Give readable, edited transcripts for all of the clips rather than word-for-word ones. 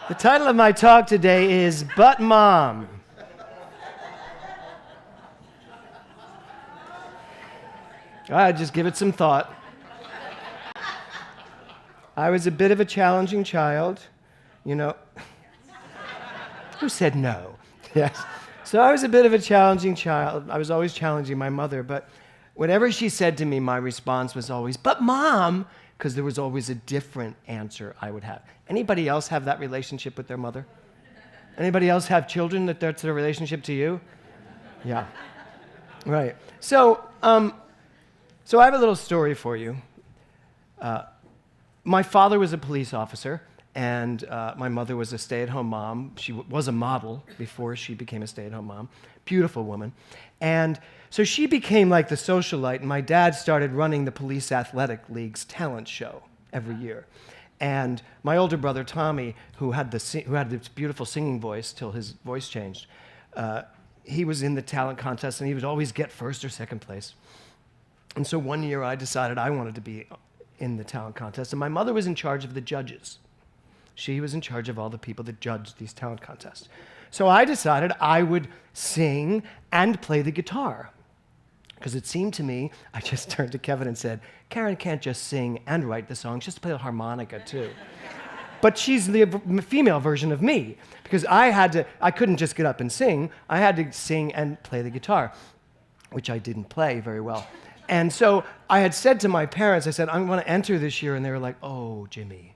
The title of my talk today is But Mom. All right, just give it some thought. I was a bit of a challenging child, you know. Who said no? Yes. So I was a bit of a challenging child. I was always challenging my mother, but whatever she said to me, my response was always, but Mom, because there was always a different answer I would have. Anybody else have that relationship with their mother? Anybody else have children that's their relationship to you? Yeah. Right. So I have a little story for you. My father was a police officer, and my mother was a stay-at-home mom. She was a model before she became a stay-at-home mom. Beautiful woman. And so she became like the socialite, and my dad started running the Police Athletic League's talent show every year. And my older brother, Tommy, who had this beautiful singing voice till his voice changed, he was in the talent contest, and he would always get first or second place. And so one year I decided I wanted to be in the talent contest, and my mother was in charge of the judges. She was in charge of all the people that judged these talent contests. So I decided I would sing and play the guitar. Because it seemed to me, I just turned to Kevin and said, Karen can't just sing and write the songs, just play the harmonica too. But she's the female version of me, because I couldn't just get up and sing, I had to sing and play the guitar, which I didn't play very well. And so I had said to my parents, I said, I want to enter this year, and they were like, oh, Jimmy.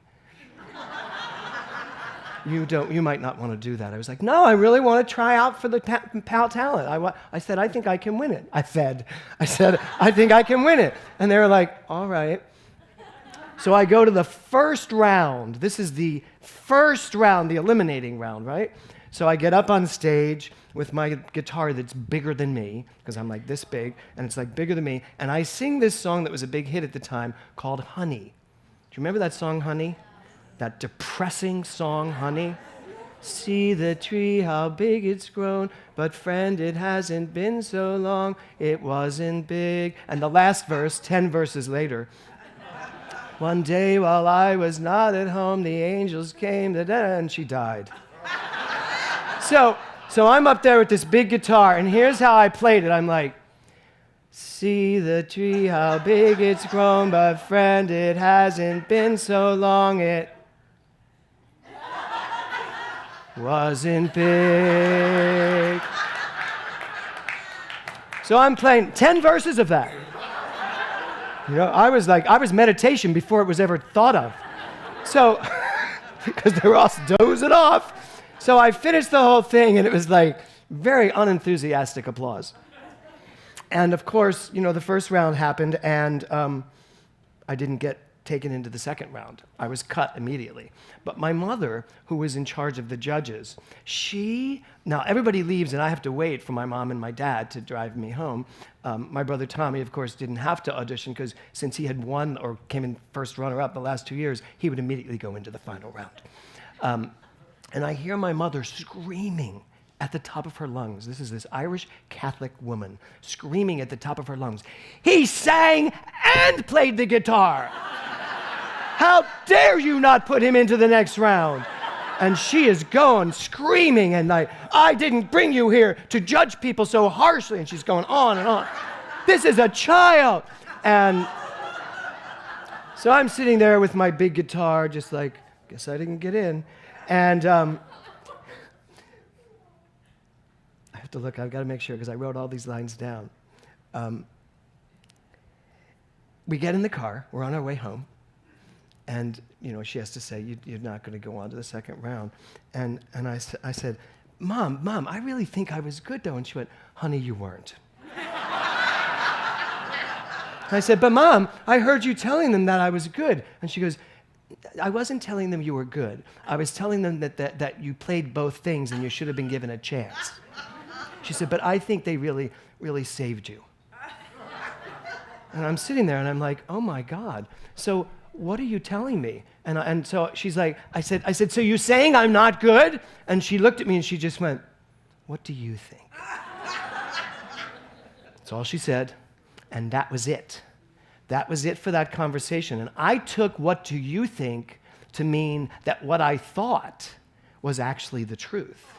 You might not want to do that. I was like, no, I really want to try out for the PAL talent. I said, I think I can win it. I said, I think I can win it. And they were like, all right. So I go to the first round. This is the first round, the eliminating round, right? So I get up on stage with my guitar that's bigger than me, because I'm like this big, and it's like bigger than me, and I sing this song that was a big hit at the time called Honey. Do you remember that song, Honey? That depressing song, Honey? See the tree, how big it's grown, but friend, it hasn't been so long, it wasn't big. And the last verse, 10 verses later, one day while I was not at home, the angels came, and she died. So I'm up there with this big guitar, and here's how I played it. I'm like, see the tree, how big it's grown, but friend, it hasn't been so long, it wasn't big. So I'm playing 10 verses of that. You know, I was meditation before it was ever thought of. So, because they were all dozing off. So I finished the whole thing, and it was like very unenthusiastic applause. And of course, you know, the first round happened, and I didn't get taken into the second round. I was cut immediately. But my mother, who was in charge of the judges, now everybody leaves, and I have to wait for my mom and my dad to drive me home. My brother Tommy, of course, didn't have to audition, because since he had won or came in first runner-up the last 2 years, he would immediately go into the final round. And I hear my mother screaming at the top of her lungs. This is this Irish Catholic woman screaming at the top of her lungs. He sang and played the guitar. How dare you not put him into the next round? And she is going screaming, and I didn't bring you here to judge people so harshly. And she's going on and on. This is a child. And so I'm sitting there with my big guitar, just like, guess I didn't get in. And I have to look, I've got to make sure, because I wrote all these lines down. We get in the car, we're on our way home, and you know, she has to say, you're not going to go on to the second round. And I said, Mom, I really think I was good though. And she went, honey, you weren't. I said, but Mom, I heard you telling them that I was good. And she goes, I wasn't telling them you were good. I was telling them that you played both things and you should have been given a chance. She said, but I think they really, really saved you. And I'm sitting there and I'm like, oh my God. So what are you telling me? And so she's like, I said, so you're saying I'm not good? And she looked at me and she just went, what do you think? That's all she said. And that was it. That was it for that conversation. And I took what do you think to mean that what I thought was actually the truth.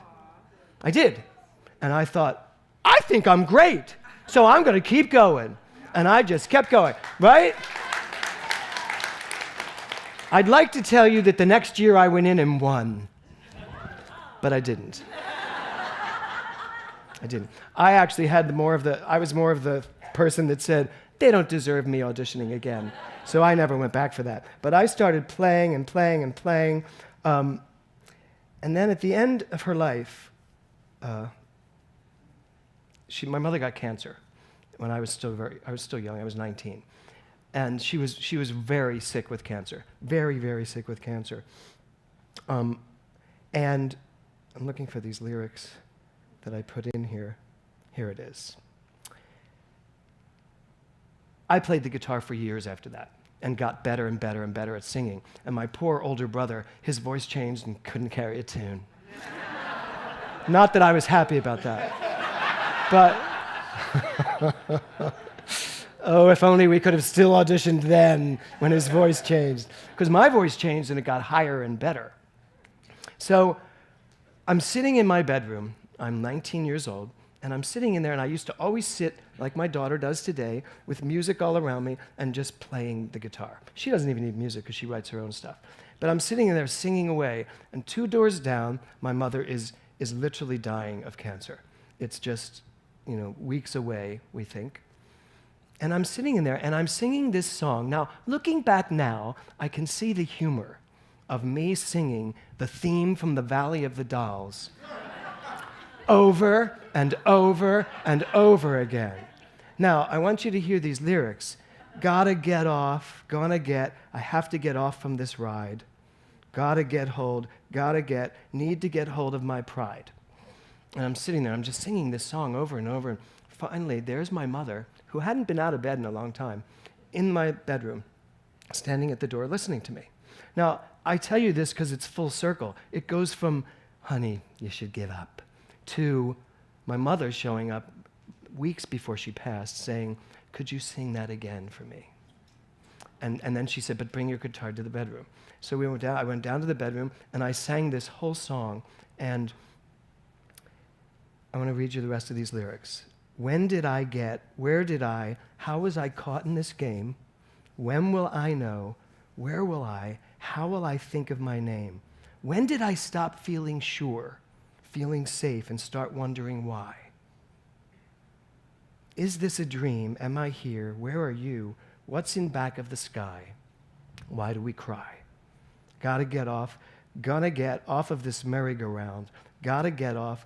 I did. And I thought, I think I'm great, so I'm going to keep going. And I just kept going, right? I'd like to tell you that the next year I went in and won, but I didn't. I actually had I was more of the person that said, they don't deserve me auditioning again. So I never went back for that. But I started playing and playing and playing. And then at the end of her life, my mother got cancer when I was still young. I was 19. And she was very sick with cancer. Very, very sick with cancer. And I'm looking for these lyrics that I put in here. Here it is. I played the guitar for years after that and got better and better and better at singing. And my poor older brother, his voice changed and couldn't carry a tune. Not that I was happy about that. But, oh, if only we could have still auditioned then when his voice changed. Because my voice changed and it got higher and better. So I'm sitting in my bedroom. I'm 19 years old. And I'm sitting in there, and I used to always sit, like my daughter does today, with music all around me and just playing the guitar. She doesn't even need music because she writes her own stuff. But I'm sitting in there singing away, and 2 doors down, my mother is literally dying of cancer. It's just, weeks away, we think. And I'm sitting in there, and I'm singing this song. Now, looking back now, I can see the humor of me singing the theme from the Valley of the Dolls over and over and over again. Now, I want you to hear these lyrics. Gotta get off, I have to get off from this ride. Need to get hold of my pride. And I'm sitting there, I'm just singing this song over and over, and finally, there's my mother, who hadn't been out of bed in a long time, in my bedroom, standing at the door listening to me. Now, I tell you this because it's full circle. It goes from, honey, you should give up, to my mother showing up weeks before she passed saying, could you sing that again for me? And then she said, but bring your guitar to the bedroom. So I went down to the bedroom, and I sang this whole song, and I want to read you the rest of these lyrics. When did I get, where did I, how was I caught in this game? When will I know, where will I, how will I think of my name? When did I stop feeling sure, feeling safe, and start wondering why? Is this a dream? Am I here? Where are you? What's in back of the sky? Why do we cry? Gotta get off, gonna get off of this merry-go-round. Gotta get off,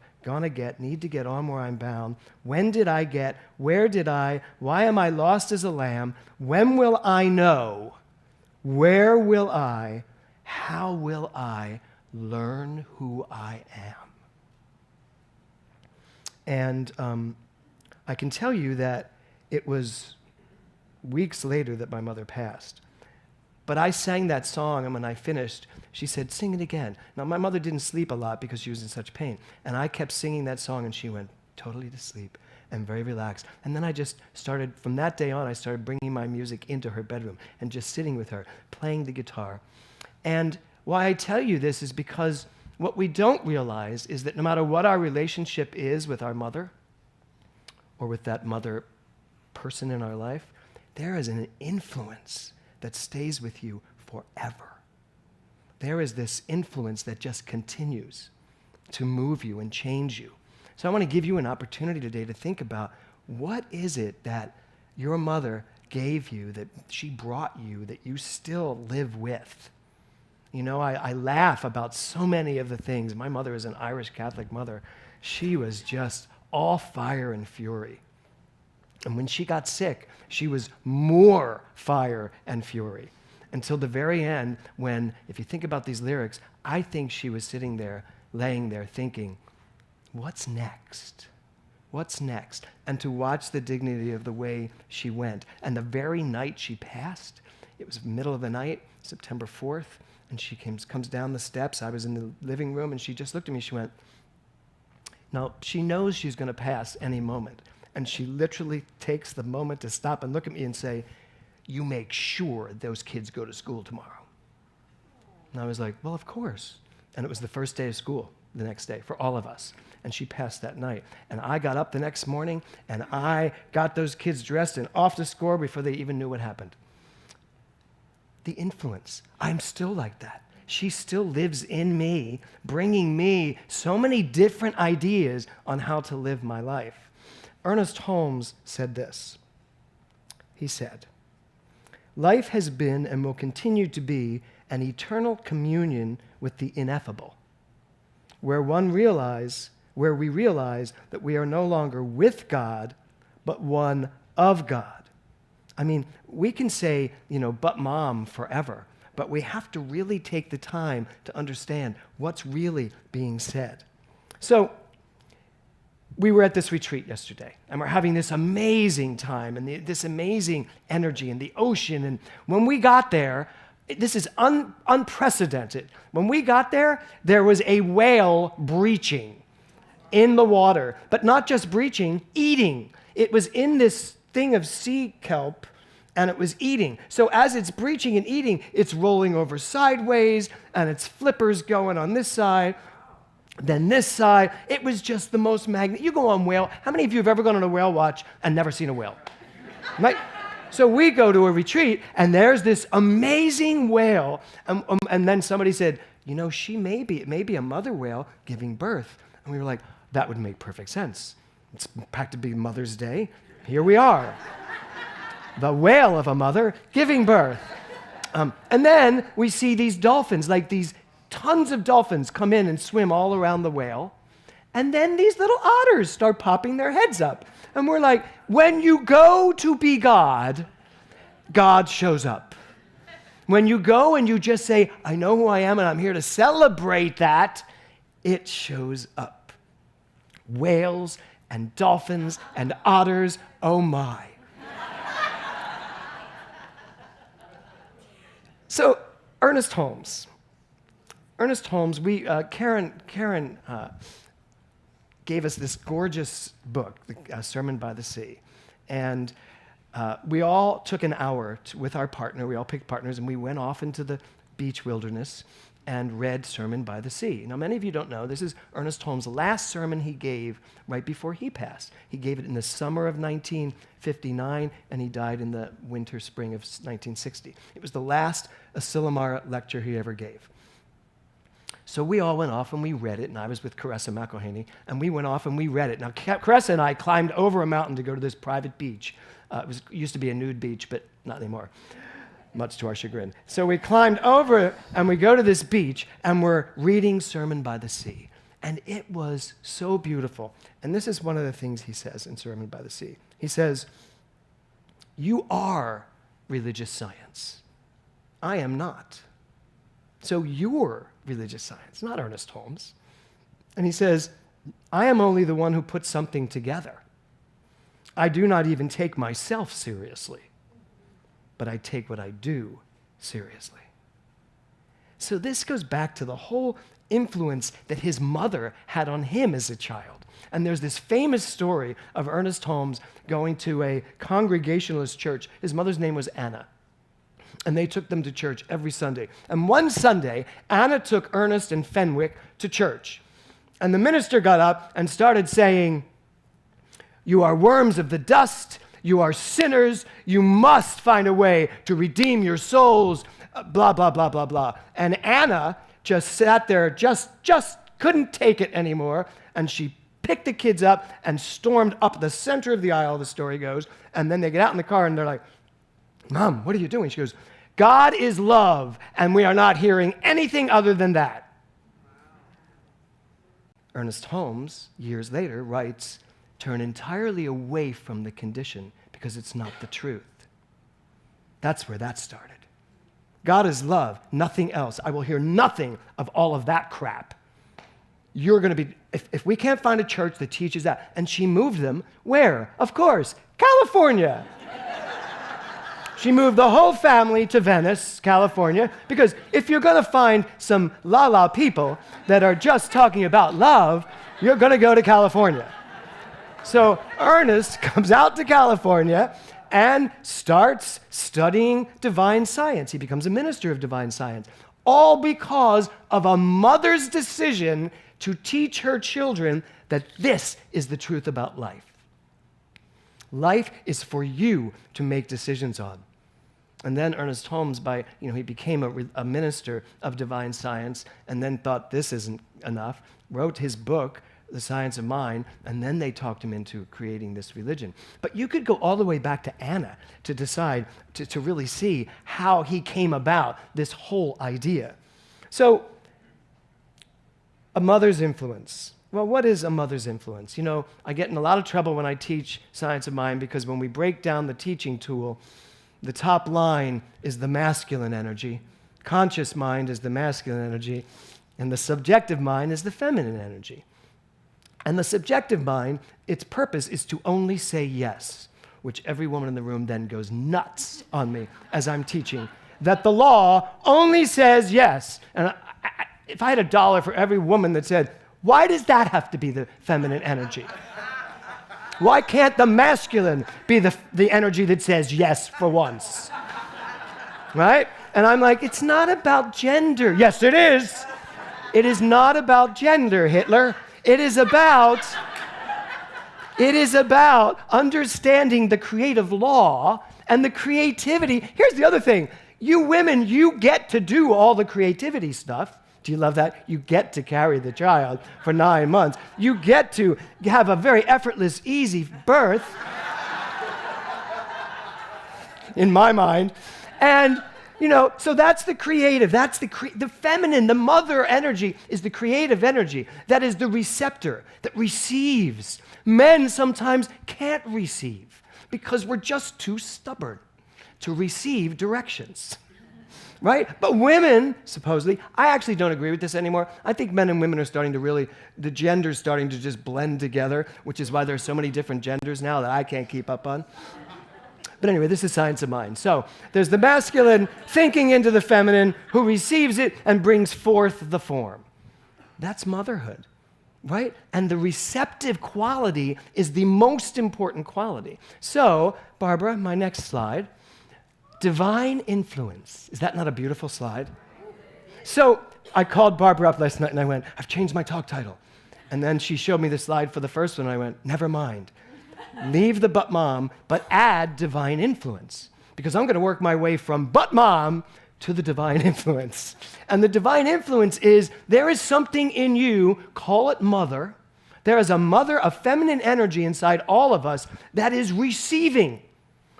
need to get on where I'm bound. When did I get? Where did I? Why am I lost as a lamb? When will I know? Where will I? How will I learn who I am? And I can tell you that it was weeks later that my mother passed. But I sang that song, and when I finished, she said, sing it again. Now, my mother didn't sleep a lot because she was in such pain. And I kept singing that song, and she went totally to sleep and very relaxed. And then I just started, from that day on, I started bringing my music into her bedroom and just sitting with her, playing the guitar. And why I tell you this is because what we don't realize is that no matter what our relationship is with our mother or with that mother person in our life, there is an influence that stays with you forever. There is this influence that just continues to move you and change you. So I want to give you an opportunity today to think about what is it that your mother gave you, that she brought you, that you still live with. I laugh about so many of the things. My mother is an Irish Catholic mother. She was just all fire and fury. And when she got sick, she was more fire and fury until the very end when, if you think about these lyrics, I think she was sitting there, laying there thinking, what's next? What's next? And to watch the dignity of the way she went. And the very night she passed, it was the middle of the night, September 4th, and she comes down the steps. I was in the living room, and she just looked at me. She went, now, she knows she's going to pass any moment. And she literally takes the moment to stop and look at me and say, you make sure those kids go to school tomorrow. And I was like, well, of course. And it was the first day of school the next day for all of us. And she passed that night. And I got up the next morning, and I got those kids dressed and off to school before they even knew what happened. The influence. I'm still like that. She still lives in me, bringing me so many different ideas on how to live my life. Ernest Holmes said this. He said, "Life has been and will continue to be an eternal communion with the ineffable, where we realize that we are no longer with God, but one of God." I mean, we can say, but mom forever, but we have to really take the time to understand what's really being said. So, we were at this retreat yesterday, and we're having this amazing time and this amazing energy in the ocean. And when we got there, this is unprecedented. When we got there, there was a whale breaching in the water, but not just breaching, eating. It was in this thing of sea kelp, and it was eating. So as it's breaching and eating, it's rolling over sideways, and its flippers going on this side, then this side. It was just the most magnificent. You go on whale. How many of you have ever gone on a whale watch and never seen a whale? Right? So we go to a retreat, and there's this amazing whale, and then somebody said, it may be a mother whale giving birth. And we were like, that would make perfect sense. It's packed to be Mother's Day. Here we are. The whale of a mother giving birth. And then we see these dolphins, like these tons of dolphins come in and swim all around the whale. And then these little otters start popping their heads up. And we're like, when you go to be God, God shows up. When you go and you just say, I know who I am and I'm here to celebrate that, it shows up. Whales and dolphins and otters, oh my. So, Ernest Holmes, Karen gave us this gorgeous book, the Sermon by the Sea. And we all took an hour with our partner. We all picked partners, and we went off into the beach wilderness and read Sermon by the Sea. Now, many of you don't know, this is Ernest Holmes' last sermon he gave right before he passed. He gave it in the summer of 1959, and he died in the winter, spring of 1960. It was the last Asilomar lecture he ever gave. So we all went off and we read it, and I was with Caressa McElhaney, and we went off and we read it. Now, Caressa and I climbed over a mountain to go to this private beach. It used to be a nude beach, but not anymore, much to our chagrin. So we climbed over and we go to this beach, and we're reading Sermon by the Sea. And it was so beautiful. And this is one of the things he says in Sermon by the Sea. He says, "You are religious science. I am not. So you're religious science, not Ernest Holmes." And he says, "I am only the one who puts something together. I do not even take myself seriously, but I take what I do seriously." So this goes back to the whole influence that his mother had on him as a child. And there's this famous story of Ernest Holmes going to a Congregationalist church. His mother's name was Anna. And they took them to church every Sunday. And one Sunday, Anna took Ernest and Fenwick to church. And the minister got up and started saying, "You are worms of the dust. You are sinners. You must find a way to redeem your souls." Blah, blah, blah, blah, blah. And Anna just sat there, just couldn't take it anymore. And she picked the kids up and stormed up the center of the aisle, the story goes. And then they get out in the car and they're like, "Mom, what are you doing?" She goes, "God is love, and we are not hearing anything other than that." Ernest Holmes, years later, writes, "Turn entirely away from the condition because it's not the truth." That's where that started. God is love, nothing else. I will hear nothing of all of that crap. You're going to be, if we can't find a church that teaches that, and she moved them, where? Of course, California. She moved the whole family to Venice, California, because if you're going to find some la-la people that are just talking about love, you're going to go to California. So Ernest comes out to California and starts studying divine science. He becomes a minister of divine science. all because of a mother's decision to teach her children that this is the truth about life. Life is for you to make decisions on. And then Ernest Holmes, he became a minister of divine science and then thought this isn't enough, wrote his book, The Science of Mind, and then they talked him into creating this religion. But you could go all the way back to Anna to decide, to really see how he came about this whole idea. So, a mother's influence. Well, what is a mother's influence? I get in a lot of trouble when I teach Science of Mind because when we break down the teaching tool, the top line is the masculine energy, conscious mind is the masculine energy, and the subjective mind is the feminine energy. And the subjective mind, its purpose is to only say yes, which every woman in the room then goes nuts on me as I'm teaching, that the law only says yes. And if I had $1 for every woman that said, why does that have to be the feminine energy? Why can't the masculine be the energy that says yes for once? Right? And I'm like, it's not about gender. Yes, it is. It is not about gender, Hitler. It is about understanding the creative law and the creativity. Here's the other thing. You women, you get to do all the creativity stuff. Do you love that? You get to carry the child for 9 months. You get to have a very effortless, easy birth, in my mind. And, so that's the creative. That's the feminine, the mother energy is the creative energy. That is the receptor that receives. Men sometimes can't receive because we're just too stubborn to receive directions. Right? But women, supposedly, I actually don't agree with this anymore. I think men and women are starting to the gender's starting to just blend together, which is why there's so many different genders now that I can't keep up on. But anyway, this is Science of Mind. So there's the masculine thinking into the feminine who receives it and brings forth the form. That's motherhood, right? And the receptive quality is the most important quality. So, Barbara, my next slide. Divine influence. Is that not a beautiful slide? So I called Barbara up last night and I went, I've changed my talk title. And then she showed me the slide for the first one and I went, never mind. Leave the but mom, but add divine influence. Because I'm going to work my way from but mom to the divine influence. And the divine influence is there is something in you, call it mother. There is a feminine energy inside all of us that is receiving.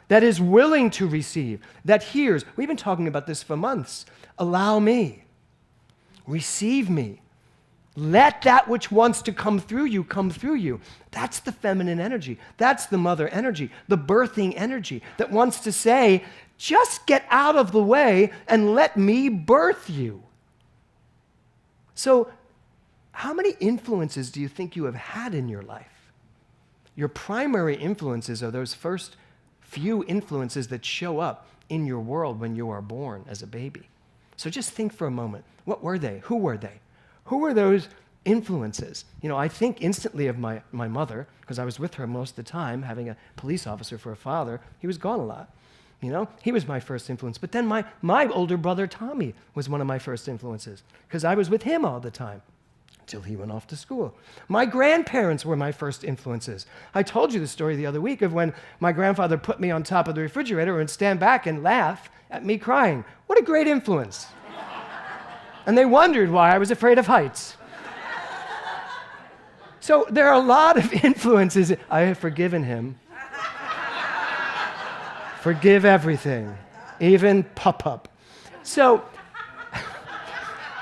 That is willing to receive, that hears. We've been talking about this for months. Allow me. Receive me. Let that which wants to come through you come through you. That's the feminine energy. That's the mother energy, the birthing energy that wants to say, just get out of the way and let me birth you. So, how many influences do you think you have had in your life? Your primary influences are those first few influences that show up in your world when you are born as a baby. So just think for a moment. What were they? Who were they? Who were those influences? I think instantly of my mother, because I was with her most of the time, having a police officer for a father. He was gone a lot. He was my first influence. But then my older brother, Tommy, was one of my first influences, because I was with him all the time. Till he went off to school. My grandparents were my first influences. I told you the story the other week of when my grandfather put me on top of the refrigerator and stand back and laugh at me crying. What a great influence. And they wondered why I was afraid of heights. So there are a lot of influences. I have forgiven him. Forgive everything, even Pup-Pup. So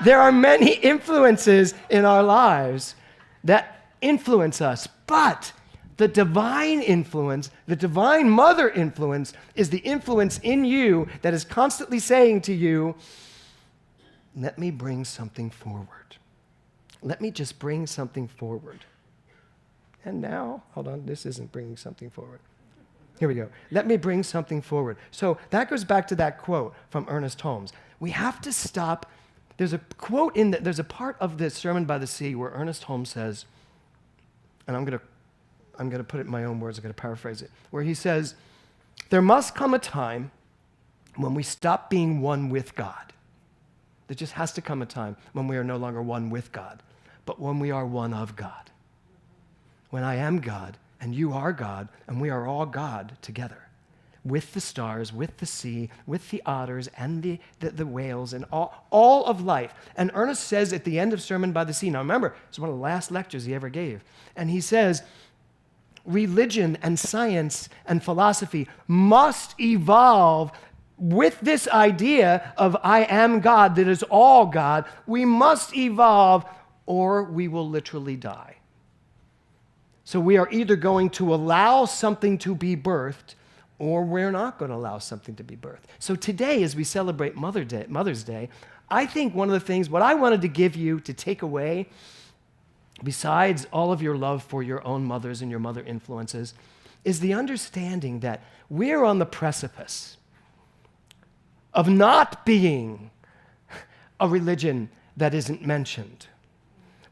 there are many influences in our lives that influence us, but the divine influence, the divine mother influence, is the influence in you that is constantly saying to you, let me bring something forward. Let me just bring something forward. And now, hold on, this isn't bringing something forward. Here we go. Let me bring something forward. So that goes back to that quote from Ernest Holmes. We have to stop. There's a quote there's a part of the Sermon by the Sea where Ernest Holmes says, and I'm going to put it in my own words, I'm going to paraphrase it, where he says, there must come a time when we stop being one with God There just has to come a time when we are no longer one with God, but when we are one of God. When I am God and you are God and we are all God together, with the stars, with the sea, with the otters and the whales and all of life. And Ernest says at the end of Sermon by the Sea, now remember, it's one of the last lectures he ever gave, and he says, religion and science and philosophy must evolve with this idea of I am God that is all God. We must evolve or we will literally die. So we are either going to allow something to be birthed or we're not going to allow something to be birthed. So today, as we celebrate Mother's Day, I think one of the things, what I wanted to give you to take away, besides all of your love for your own mothers and your mother influences, is the understanding that we're on the precipice of not being a religion that isn't mentioned.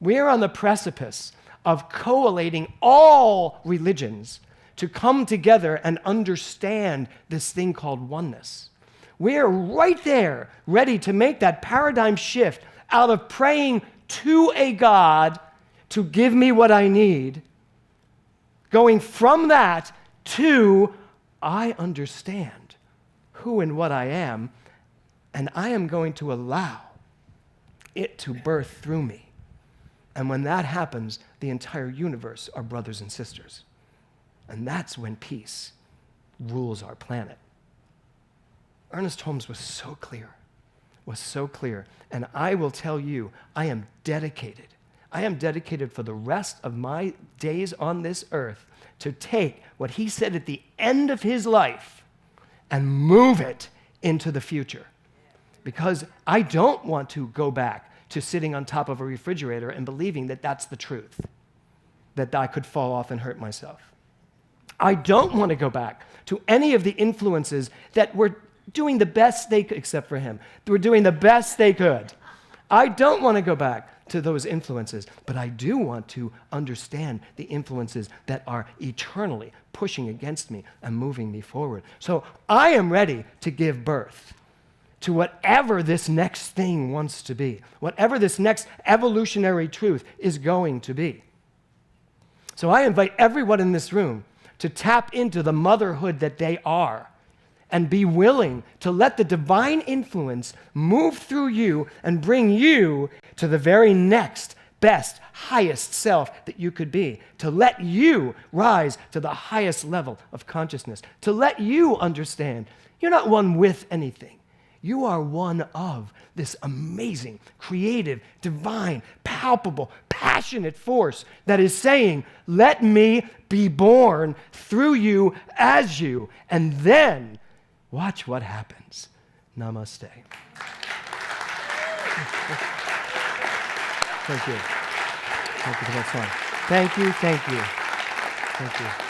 We're on the precipice of collating all religions to come together and understand this thing called oneness. We're right there, ready to make that paradigm shift out of praying to a God to give me what I need, going from that to I understand who and what I am, and I am going to allow it to birth through me. And when that happens, the entire universe are brothers and sisters. And that's when peace rules our planet. Ernest Holmes was so clear. And I will tell you, I am dedicated. I am dedicated for the rest of my days on this earth to take what he said at the end of his life and move it into the future. Because I don't want to go back to sitting on top of a refrigerator and believing that that's the truth, that I could fall off and hurt myself. I don't want to go back to any of the influences that were doing the best they could, except for him. They were doing the best they could. I don't want to go back to those influences, but I do want to understand the influences that are eternally pushing against me and moving me forward. So I am ready to give birth to whatever this next thing wants to be, whatever this next evolutionary truth is going to be. So I invite everyone in this room to tap into the motherhood that they are and be willing to let the divine influence move through you and bring you to the very next best, highest self that you could be, to let you rise to the highest level of consciousness, to let you understand you're not one with anything. You are one of this amazing, creative, divine, palpable, passionate force that is saying, let me be born through you as you, and then watch what happens. Namaste. Thank you. Thank you for that song. Thank you.